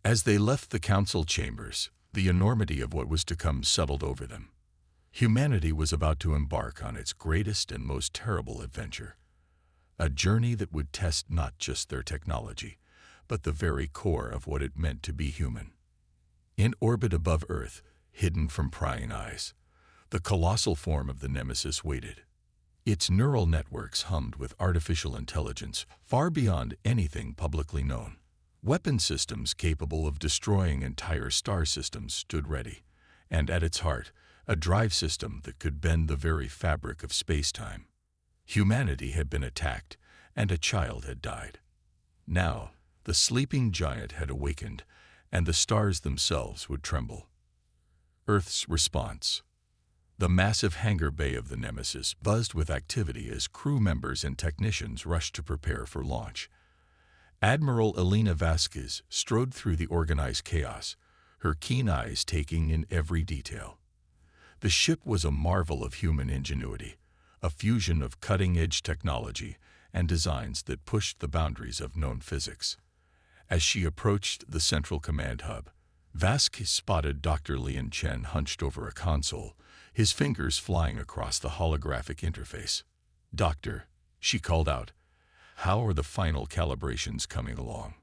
As they left the council chambers, the enormity of what was to come settled over them. Humanity was about to embark on its greatest and most terrible adventure, a journey that would test not just their technology, but the very core of what it meant to be human. In orbit above Earth, hidden from prying eyes, the colossal form of the Nemesis waited. Its neural networks hummed with artificial intelligence far beyond anything publicly known. Weapon systems capable of destroying entire star systems stood ready, and at its heart, a drive system that could bend the very fabric of space-time. Humanity had been attacked, and a child had died. Now, the sleeping giant had awakened, and the stars themselves would tremble. Earth's response. The massive hangar bay of the Nemesis buzzed with activity as crew members and technicians rushed to prepare for launch. Admiral Elena Vasquez strode through the organized chaos, her keen eyes taking in every detail. The ship was a marvel of human ingenuity, a fusion of cutting-edge technology and designs that pushed the boundaries of known physics. As she approached the central command hub, Vasquez spotted Dr. Lian Chen hunched over a console, his fingers flying across the holographic interface. "Doctor," she called out, "how are the final calibrations coming along?"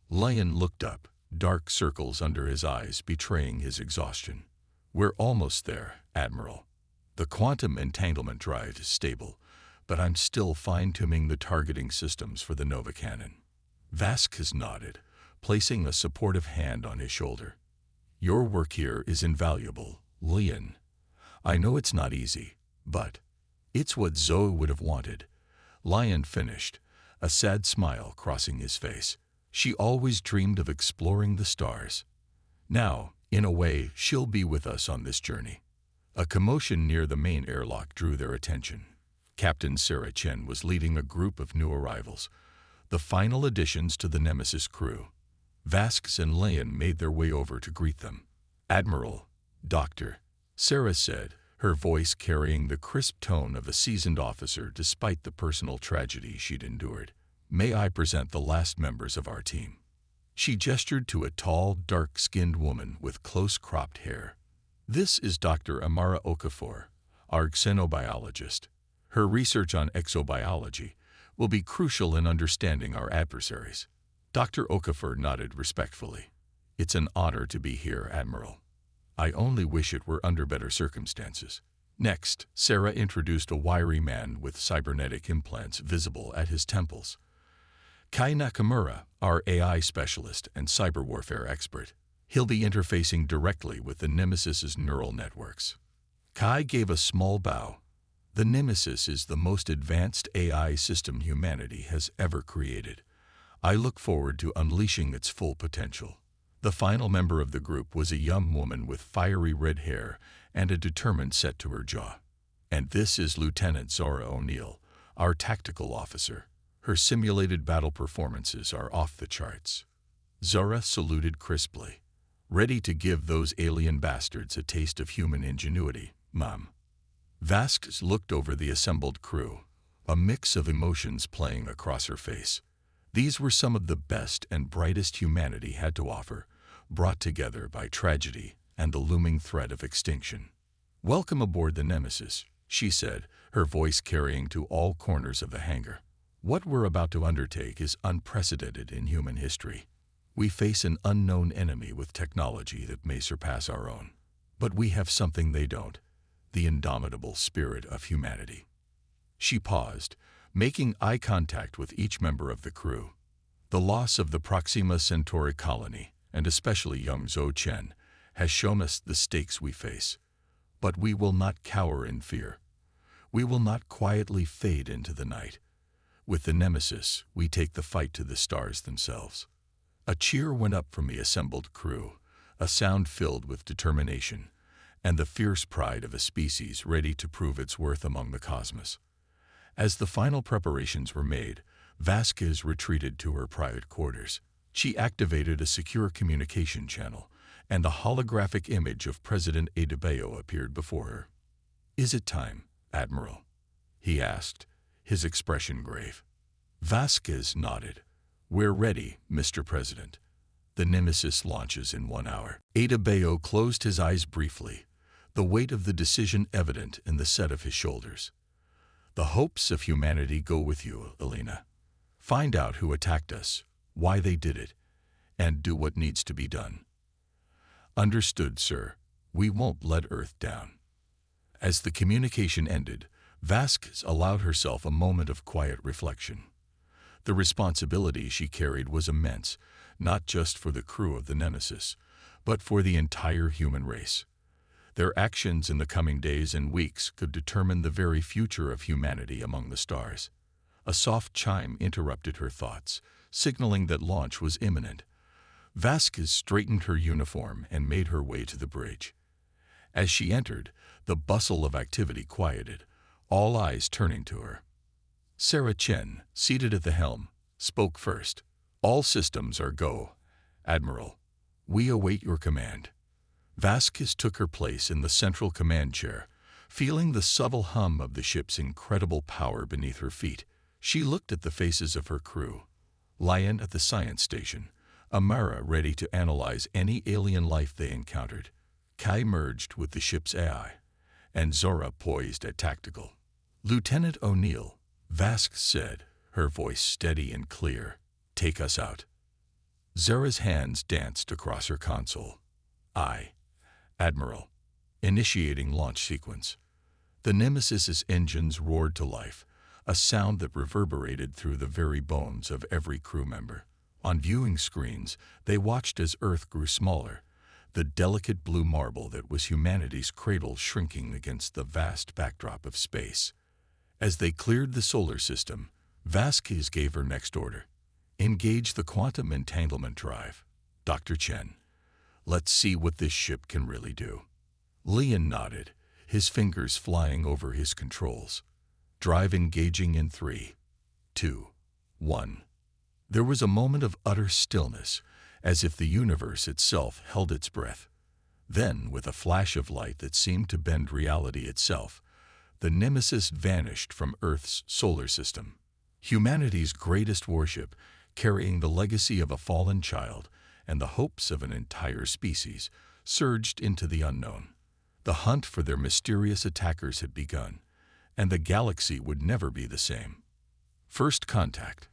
Lian looked up, dark circles under his eyes betraying his exhaustion. "We're almost there, Admiral. The quantum entanglement drive is stable, but I'm still fine-tuning the targeting systems for the Nova cannon." Vasquez nodded, placing a supportive hand on his shoulder. "Your work here is invaluable, Lian. I know it's not easy, but it's what Zoe would have wanted." Lian finished, a sad smile crossing his face. She always dreamed of exploring the stars. Now, in a way, she'll be with us on this journey. A commotion near the main airlock drew their attention. Captain Sarah Chen was leading a group of new arrivals, the final additions to the Nemesis crew. Vasquez and Lian made their way over to greet them. "Admiral, Doctor," Sarah said, her voice carrying the crisp tone of a seasoned officer despite the personal tragedy she'd endured. "May I present the last members of our team?" She gestured to a tall, dark-skinned woman with close-cropped hair. "This is Dr. Amara Okafor, our xenobiologist. Her research on exobiology will be crucial in understanding our adversaries." Dr. Okafor nodded respectfully. "It's an honor to be here, Admiral. I only wish it were under better circumstances." Next, Sarah introduced a wiry man with cybernetic implants visible at his temples. "Kai Nakamura, our AI specialist and cyber warfare expert. He'll be interfacing directly with the Nemesis's neural networks." Kai gave a small bow. "The Nemesis is the most advanced AI system humanity has ever created. I look forward to unleashing its full potential." The final member of the group was a young woman with fiery red hair and a determined set to her jaw. "And this is Lieutenant Zora O'Neill, our tactical officer. Her simulated battle performances are off the charts." Zora saluted crisply. "Ready to give those alien bastards a taste of human ingenuity, Mom." Vasquez looked over the assembled crew, a mix of emotions playing across her face. These were some of the best and brightest humanity had to offer, brought together by tragedy and the looming threat of extinction. "Welcome aboard the Nemesis," she said, her voice carrying to all corners of the hangar. "What we're about to undertake is unprecedented in human history. We face an unknown enemy with technology that may surpass our own. But we have something they don't, the indomitable spirit of humanity." She paused, making eye contact with each member of the crew. "The loss of the Proxima Centauri colony, and especially young Zhou Chen, has shown us the stakes we face. But we will not cower in fear. We will not quietly fade into the night. With the Nemesis, we take the fight to the stars themselves." A cheer went up from the assembled crew, a sound filled with determination, and the fierce pride of a species ready to prove its worth among the cosmos. As the final preparations were made, Vasquez retreated to her private quarters. She activated a secure communication channel, and a holographic image of President Adebayo appeared before her. "Is it time, Admiral?" he asked, his expression grave. Vasquez nodded. "We're ready, Mr. President." The Nemesis launches in 1 hour. Adebayo closed his eyes briefly, the weight of the decision evident in the set of his shoulders. The hopes of humanity go with you, Elena. Find out who attacked us, why they did it, and do what needs to be done. Understood, sir. We won't let Earth down. As the communication ended, Vasquez allowed herself a moment of quiet reflection. The responsibility she carried was immense, not just for the crew of the Nemesis, but for the entire human race. Their actions in the coming days and weeks could determine the very future of humanity among the stars. A soft chime interrupted her thoughts, signaling that launch was imminent. Vasquez straightened her uniform and made her way to the bridge. As she entered, the bustle of activity quieted, all eyes turning to her. Sarah Chen, seated at the helm, spoke first. All systems are go, Admiral. We await your command. Vasquez took her place in the central command chair, feeling the subtle hum of the ship's incredible power beneath her feet. She looked at the faces of her crew. Lion at the science station, Amara ready to analyze any alien life they encountered, Kai merged with the ship's AI, and Zora poised at tactical. Lieutenant O'Neill, Vasquez said, her voice steady and clear, take us out. Zara's hands danced across her console. Aye, Admiral. Initiating launch sequence. The Nemesis's engines roared to life, a sound that reverberated through the very bones of every crew member. On viewing screens, they watched as Earth grew smaller, the delicate blue marble that was humanity's cradle shrinking against the vast backdrop of space. As they cleared the solar system, Vasquez gave her next order. Engage the quantum entanglement drive. Dr. Chen, let's see what this ship can really do. Leon nodded, his fingers flying over his controls. Drive engaging in 3, 2, 1. There was a moment of utter stillness, as if the universe itself held its breath. Then, with a flash of light that seemed to bend reality itself, the Nemesis vanished from Earth's solar system. Humanity's greatest warship, carrying the legacy of a fallen child and the hopes of an entire species, surged into the unknown. The hunt for their mysterious attackers had begun, and the galaxy would never be the same. First contact.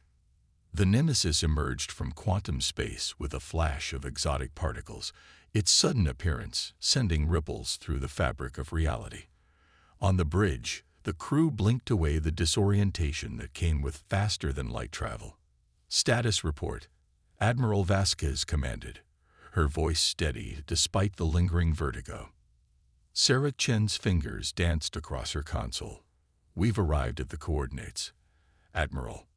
The Nemesis emerged from quantum space with a flash of exotic particles, its sudden appearance sending ripples through the fabric of reality. On the bridge, the crew blinked away the disorientation that came with faster-than-light travel. Status report. Admiral Vasquez commanded, her voice steady despite the lingering vertigo. Sarah Chen's fingers danced across her console. We've arrived at the coordinates. Admiral,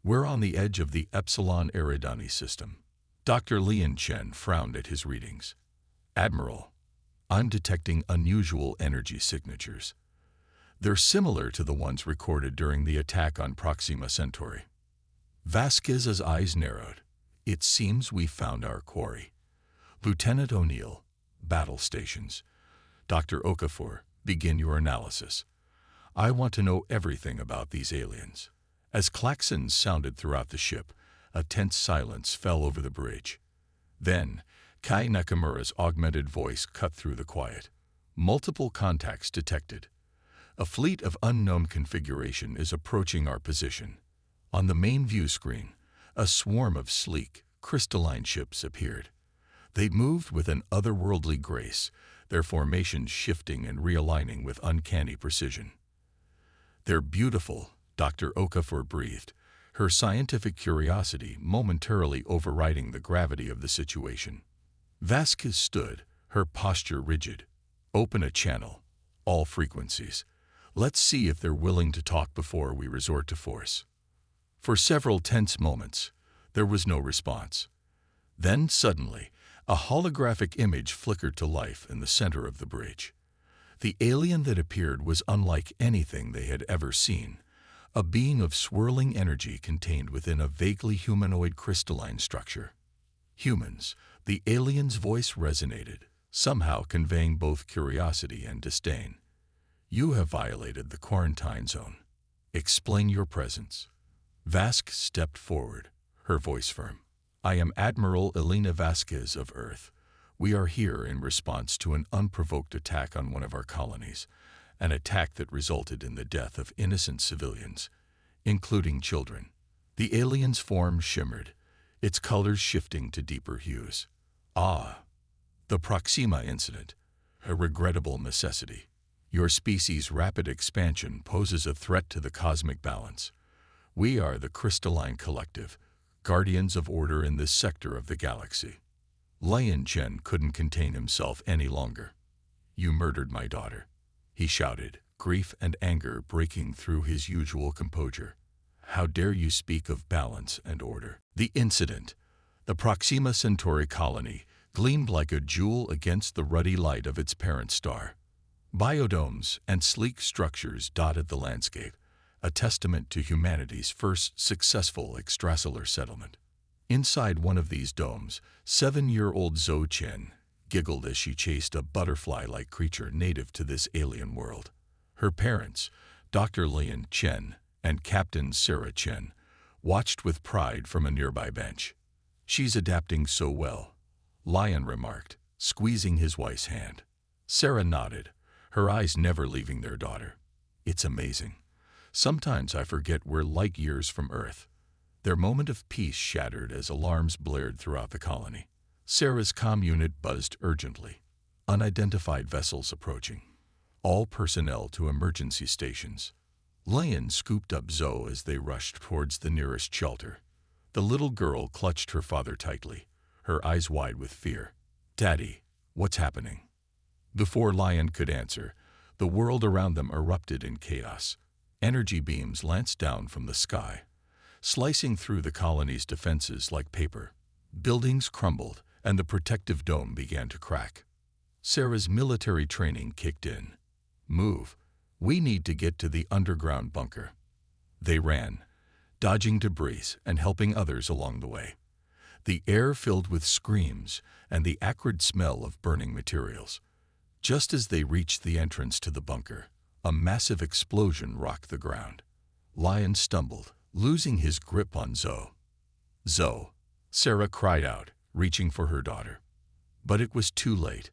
we're on the edge of the Epsilon Eridani system. Dr. Lian Chen frowned at his readings. Admiral, I'm detecting unusual energy signatures. They're similar to the ones recorded during the attack on Proxima Centauri. Vasquez's eyes narrowed. It seems we found our quarry. Lieutenant O'Neill, battle stations. Dr. Okafor, begin your analysis. I want to know everything about these aliens. As klaxons sounded throughout the ship, a tense silence fell over the bridge. Then, Kai Nakamura's augmented voice cut through the quiet. Multiple contacts detected. A fleet of unknown configuration is approaching our position. On the main view screen, a swarm of sleek, crystalline ships appeared. They moved with an otherworldly grace, their formations shifting and realigning with uncanny precision. They're beautiful, Dr. Okafor breathed, her scientific curiosity momentarily overriding the gravity of the situation. Vasquez stood, her posture rigid. Open a channel. All frequencies. Let's see if they're willing to talk before we resort to force. For several tense moments, there was no response. Then, suddenly, a holographic image flickered to life in the center of the bridge. The alien that appeared was unlike anything they had ever seen, a being of swirling energy contained within a vaguely humanoid crystalline structure. Humans, the alien's voice resonated, somehow conveying both curiosity and disdain. You have violated the quarantine zone. Explain your presence. Vasquez stepped forward, her voice firm. I am Admiral Elena Vasquez of Earth. We are here in response to an unprovoked attack on one of our colonies, an attack that resulted in the death of innocent civilians, including children. The alien's form shimmered, its colors shifting to deeper hues. Ah, the Proxima incident, a regrettable necessity. Your species' rapid expansion poses a threat to the cosmic balance. We are the Crystalline Collective, guardians of order in this sector of the galaxy. Lian Chen couldn't contain himself any longer. You murdered my daughter, he shouted, grief and anger breaking through his usual composure. How dare you speak of balance and order? The incident, the Proxima Centauri colony, gleamed like a jewel against the ruddy light of its parent star. Biodomes and sleek structures dotted the landscape, a testament to humanity's first successful extrasolar settlement. Inside one of these domes, 7-year-old Zhou Chen giggled as she chased a butterfly-like creature native to this alien world. Her parents, Dr. Lian Chen and Captain Sarah Chen, watched with pride from a nearby bench. She's adapting so well, Lian remarked, squeezing his wife's hand. Sarah nodded, her eyes never leaving their daughter. It's amazing. Sometimes I forget we're light years from Earth. Their moment of peace shattered as alarms blared throughout the colony. Sarah's comm unit buzzed urgently. Unidentified vessels approaching. All personnel to emergency stations. Lian scooped up Zhou as they rushed towards the nearest shelter. The little girl clutched her father tightly, her eyes wide with fear. Daddy, what's happening? Before Lian could answer, the world around them erupted in chaos. Energy beams lanced down from the sky, slicing through the colony's defenses like paper. Buildings crumbled, and the protective dome began to crack. Sarah's military training kicked in. Move. We need to get to the underground bunker. They ran, dodging debris and helping others along the way. The air filled with screams and the acrid smell of burning materials. Just as they reached the entrance to the bunker, a massive explosion rocked the ground. Lian stumbled, losing his grip on Zhou. Zhou, Sarah cried out, reaching for her daughter. But it was too late.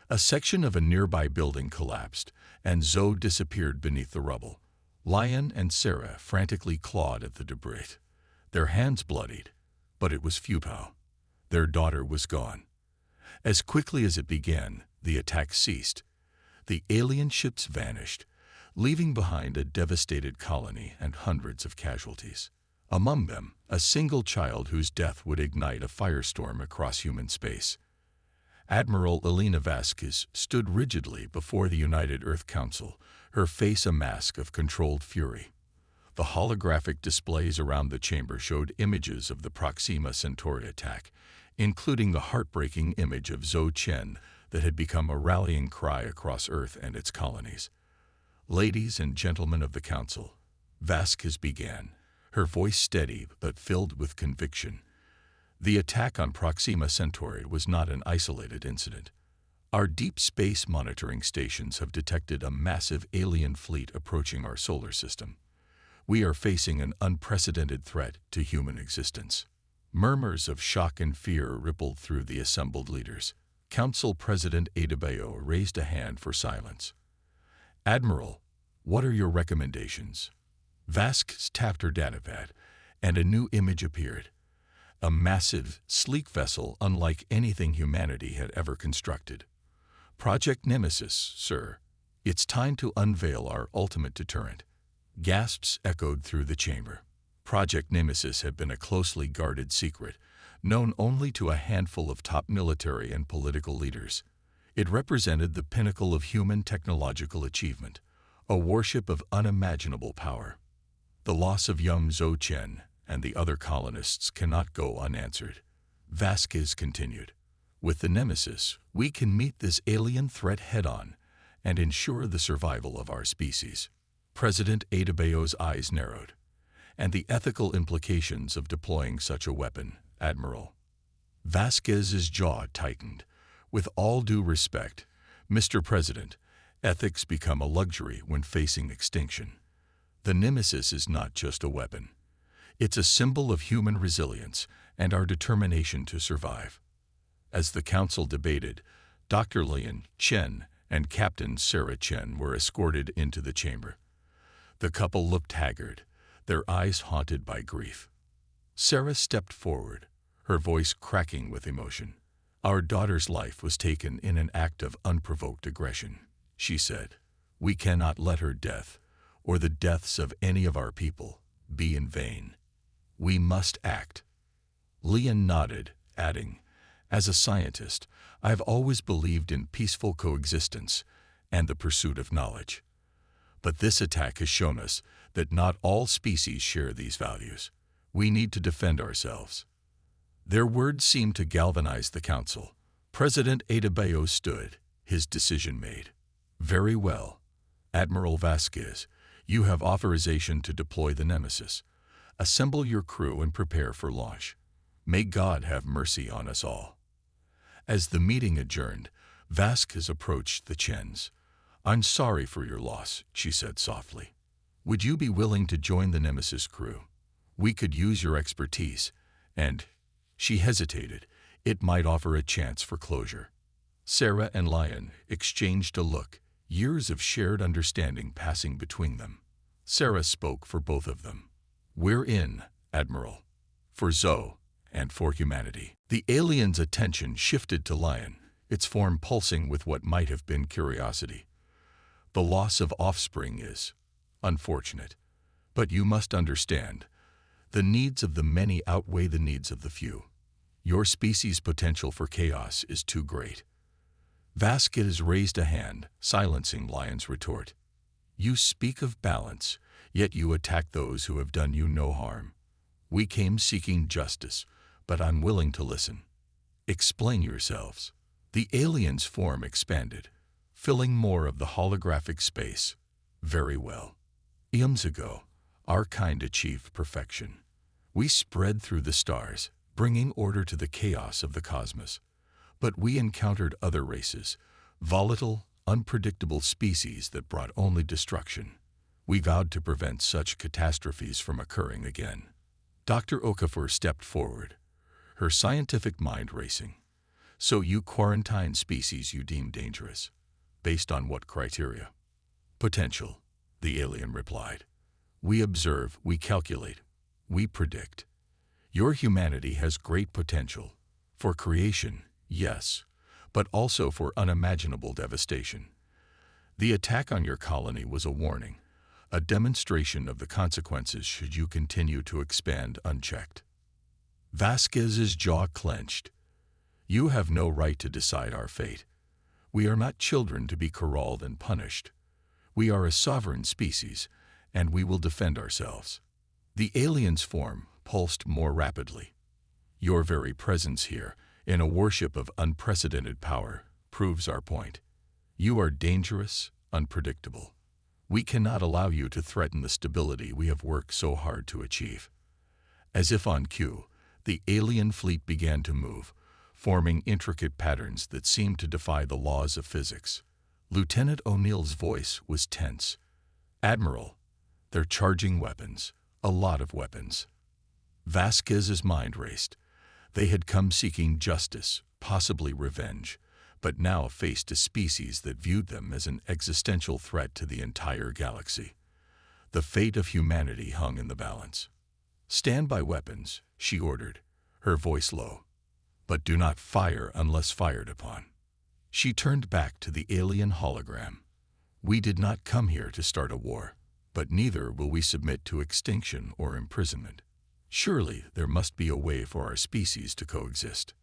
A section of a nearby building collapsed, and Zhou disappeared beneath the rubble. Lian and Sarah frantically clawed at the debris. Their hands bloodied, but it was futile. Their daughter was gone. As quickly as it began, the attack ceased. The alien ships vanished, leaving behind a devastated colony and hundreds of casualties. Among them, a single child whose death would ignite a firestorm across human space. Admiral Elena Vasquez stood rigidly before the United Earth Council, her face a mask of controlled fury. The holographic displays around the chamber showed images of the Proxima Centauri attack, including the heartbreaking image of Zhou Chen that had become a rallying cry across Earth and its colonies. Ladies and gentlemen of the Council, Vasquez began, her voice steady but filled with conviction. The attack on Proxima Centauri was not an isolated incident. Our deep space monitoring stations have detected a massive alien fleet approaching our solar system. We are facing an unprecedented threat to human existence. Murmurs of shock and fear rippled through the assembled leaders. Council President Adebayo raised a hand for silence. Admiral, what are your recommendations? Vasquez tapped her datapad, and a new image appeared. A massive, sleek vessel unlike anything humanity had ever constructed. Project Nemesis, sir. It's time to unveil our ultimate deterrent. Gasps echoed through the chamber. Project Nemesis had been a closely guarded secret, known only to a handful of top military and political leaders. It represented the pinnacle of human technological achievement, a warship of unimaginable power. The loss of young Zhou Chen and the other colonists cannot go unanswered. Vasquez continued. With the Nemesis, we can meet this alien threat head-on and ensure the survival of our species. President Adebayo's eyes narrowed. And the ethical implications of deploying such a weapon, Admiral. Vasquez's jaw tightened. With all due respect, Mr. President, ethics become a luxury when facing extinction. The Nemesis is not just a weapon. It's a symbol of human resilience and our determination to survive. As the council debated, Dr. Lian Chen and Captain Sarah Chen were escorted into the chamber. The couple looked haggard, their eyes haunted by grief. Sarah stepped forward, her voice cracking with emotion. "Our daughter's life was taken in an act of unprovoked aggression," she said. "We cannot let her death, or the deaths of any of our people, be in vain. We must act." Lian nodded, adding, "As a scientist, I've always believed in peaceful coexistence and the pursuit of knowledge. But this attack has shown us that not all species share these values. We need to defend ourselves." Their words seemed to galvanize the council. President Adebayo stood, his decision made. "Very well. Admiral Vasquez, you have authorization to deploy the Nemesis. Assemble your crew and prepare for launch. May God have mercy on us all." As the meeting adjourned, Vasquez approached the Chens. "I'm sorry for your loss," she said softly. "Would you be willing to join the Nemesis crew? We could use your expertise, and—" she hesitated, "it might offer a chance for closure." Sarah and Lian exchanged a look, years of shared understanding passing between them. Sarah spoke for both of them. "We're in, Admiral. For Zoe, and for humanity." The alien's attention shifted to Lian, its form pulsing with what might have been curiosity. "The loss of offspring is unfortunate, but you must understand, the needs of the many outweigh the needs of the few. Your species' potential for chaos is too great." Vasquez raised a hand, silencing Lian's retort. "You speak of balance, yet you attack those who have done you no harm. We came seeking justice, but I'm willing to listen. Explain yourselves." The alien's form expanded, filling more of the holographic space. "Very well. Eons ago, our kind achieved perfection. We spread through the stars, bringing order to the chaos of the cosmos. But we encountered other races, volatile, unpredictable species that brought only destruction. We vowed to prevent such catastrophes from occurring again." Dr. Okafor stepped forward, her scientific mind racing. "So you quarantine species you deem dangerous. Based on what criteria?" "Potential," the alien replied. "We observe, we calculate, we predict. Your humanity has great potential. For creation, yes, but also for unimaginable devastation. The attack on your colony was a warning, a demonstration of the consequences should you continue to expand unchecked." Vasquez's jaw clenched. "You have no right to decide our fate. We are not children to be corralled and punished. We are a sovereign species, and we will defend ourselves." The alien's form pulsed more rapidly. "Your very presence here, in a warship of unprecedented power, proves our point. You are dangerous, unpredictable. We cannot allow you to threaten the stability we have worked so hard to achieve." As if on cue, the alien fleet began to move, forming intricate patterns that seemed to defy the laws of physics. Lieutenant O'Neill's voice was tense. "Admiral, they're charging weapons, a lot of weapons." Vasquez's mind raced. They had come seeking justice, possibly revenge, but now faced a species that viewed them as an existential threat to the entire galaxy. The fate of humanity hung in the balance. "Stand by weapons," she ordered, her voice low. "But do not fire unless fired upon." She turned back to the alien hologram. "We did not come here to start a war, but neither will we submit to extinction or imprisonment. Surely there must be a way for our species to coexist."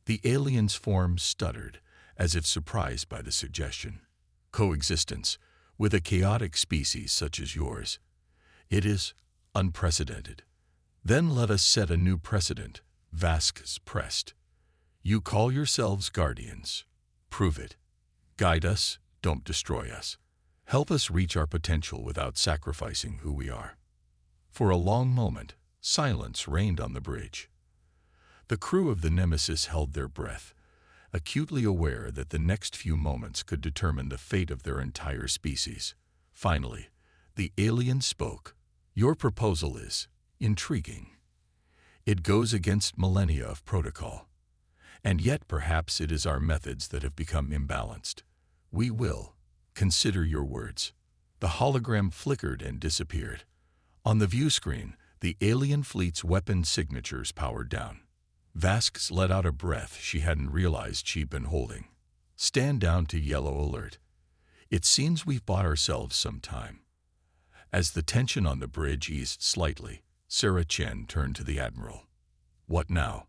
The alien's form stuttered, as if surprised by the suggestion. "Coexistence with a chaotic species such as yours. It is unprecedented." "Then let us set a new precedent," Vasquez pressed. "You call yourselves guardians. Prove it. Guide us, don't destroy us. Help us reach our potential without sacrificing who we are." For a long moment, silence reigned on the bridge. The crew of the Nemesis held their breath, acutely aware that the next few moments could determine the fate of their entire species. Finally, the alien spoke. "Your proposal is intriguing. It goes against millennia of protocol. And yet perhaps it is our methods that have become imbalanced. We will. Consider your words. The hologram flickered and disappeared. On the view screen, the alien fleet's weapon signatures powered down. Vasquez let out a breath she hadn't realized she'd been holding. Stand down to yellow alert. It seems we've bought ourselves some time. As the tension on the bridge eased slightly, Sarah Chen turned to the Admiral. What now?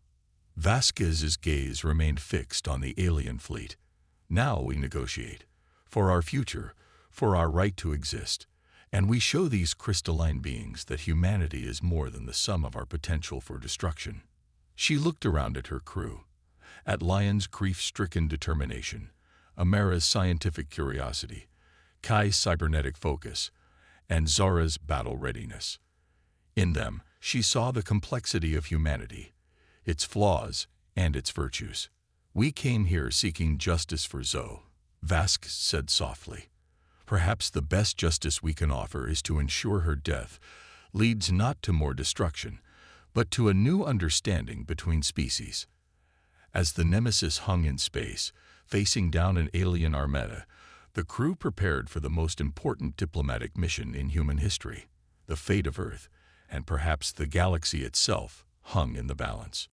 Vasquez's gaze remained fixed on the alien fleet. Now we negotiate. For our future, for our right to exist. And we show these crystalline beings that humanity is more than the sum of our potential for destruction. She looked around at her crew, at Lion's grief-stricken determination, Amara's scientific curiosity, Kai's cybernetic focus, and Zara's battle readiness. In them, she saw the complexity of humanity, its flaws and its virtues. We came here seeking justice for Zoe, Vasquez said softly. Perhaps the best justice we can offer is to ensure her death leads not to more destruction, but to a new understanding between species. As the Nemesis hung in space, facing down an alien armada, the crew prepared for the most important diplomatic mission in human history. The fate of Earth, and perhaps the galaxy itself, hung in the balance.